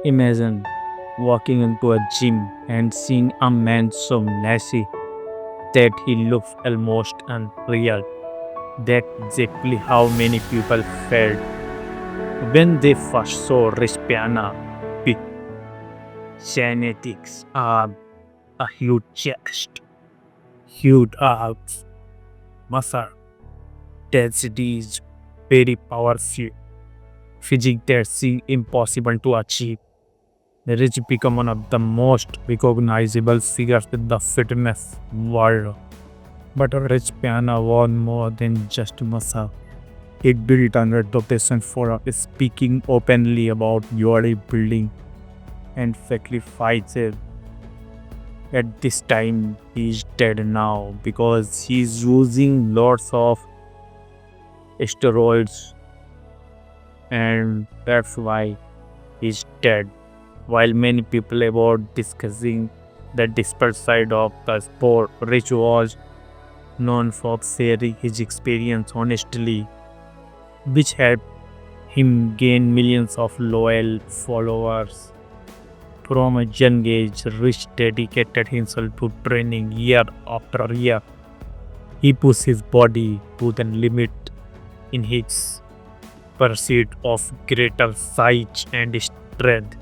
Imagine walking into a gym and seeing a man so messy that he looks almost unreal. That's exactly how many people felt when they first saw rich piano. Big genetics, a huge chest, huge arms, muscle, density is very powerful. Physique that seems impossible to achieve. The rich become one of the most recognizable figures in the fitness world. But a rich piano was more than just muscle. It built a reputation for speaking openly about bodybuilding and sacrifices. At this time, he's dead now because he's using lots of steroids, and that's why he's dead. While many people about discussing the disparate side of the sport, Rich was known for sharing his experience honestly, which helped him gain millions of loyal followers. From a young age, Rich dedicated himself to training year after year. He pushed his body to the limit in his pursuit of greater size and strength.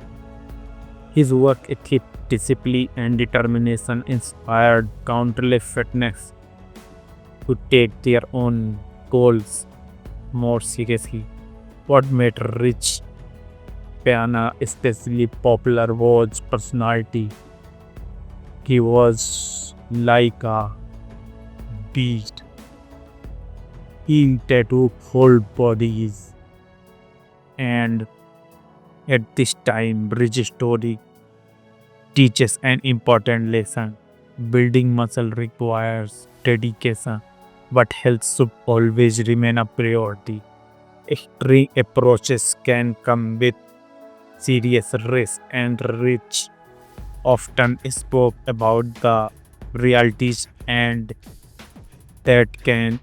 His work ethic, discipline, and determination inspired countless fitness to take their own goals more seriously. What made Rich Piana especially popular was personality. He was like a beast. He tattooed whole bodies, and at this time, Rich's story teaches an important lesson. Building muscle requires dedication, but health should always remain a priority. Extreme approaches can come with serious risk, and Rich often spoke about the realities and that can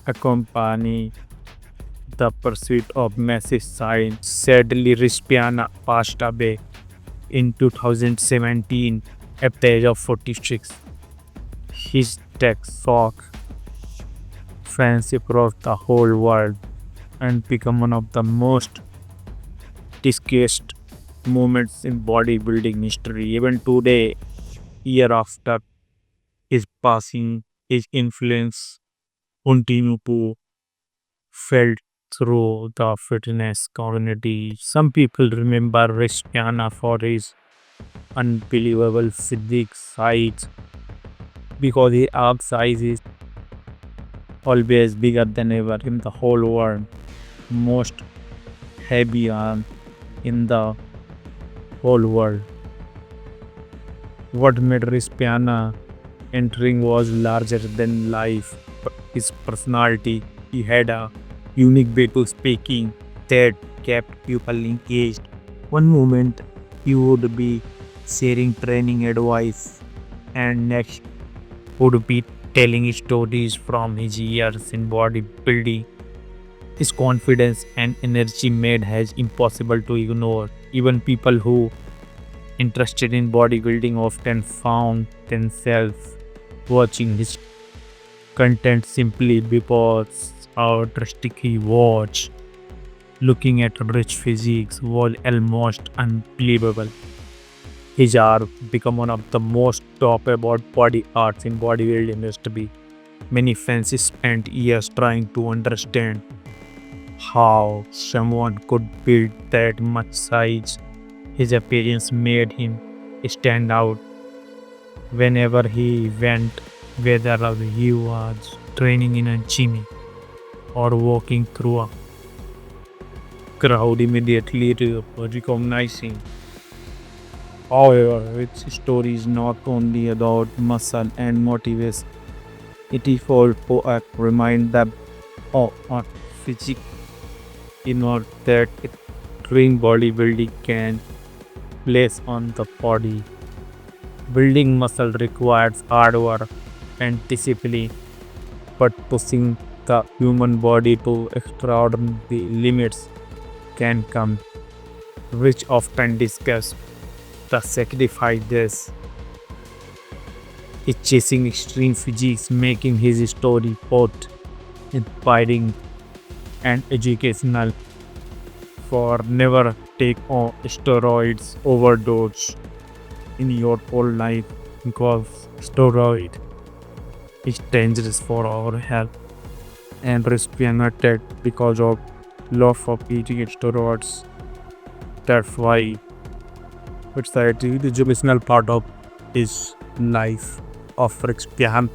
accompany the pursuit of massive science. Sadly, Rich Piana passed away in 2017 at the age of 46. His death shocked fans across the whole world and become one of the most discussed moments in bodybuilding history. Even today, year after his passing, his influence continues to felt through the fitness community. Some people remember Rich Piana for his unbelievable physique size because his arm size is always bigger than ever in the whole world. Most heavy arm in the whole world. What made Rich Piana entering was larger than life. His personality, he had a unique way to speaking that kept people engaged. One moment he would be sharing training advice, and next would be telling stories from his years in bodybuilding. His confidence and energy made him impossible to ignore. Even people who interested in bodybuilding often found themselves watching his content simply because how drastic he was. Looking at Rich physiques was almost unbelievable. His art became one of the most talked about body arts in bodybuilding industry. Many fans spent years trying to understand how someone could build that much size. His appearance made him stand out whenever he went, whether he was training in a gym or walking through a crowd immediately recognizing. However, its story is not only about muscle and motivation, it is also a reminder of our physique in order that extreme bodybuilding can place on the body. Building muscle requires hard work and discipline, but pushing the human body to extraordinary limits can come which often discuss the sacrifices is chasing extreme physiques, making his story both inspiring and educational. For never take on steroids overdose in your whole life, because steroid is dangerous for our health and risk Piana death because of loss of eating steroids. That's why it's the educational part of his life of Piana.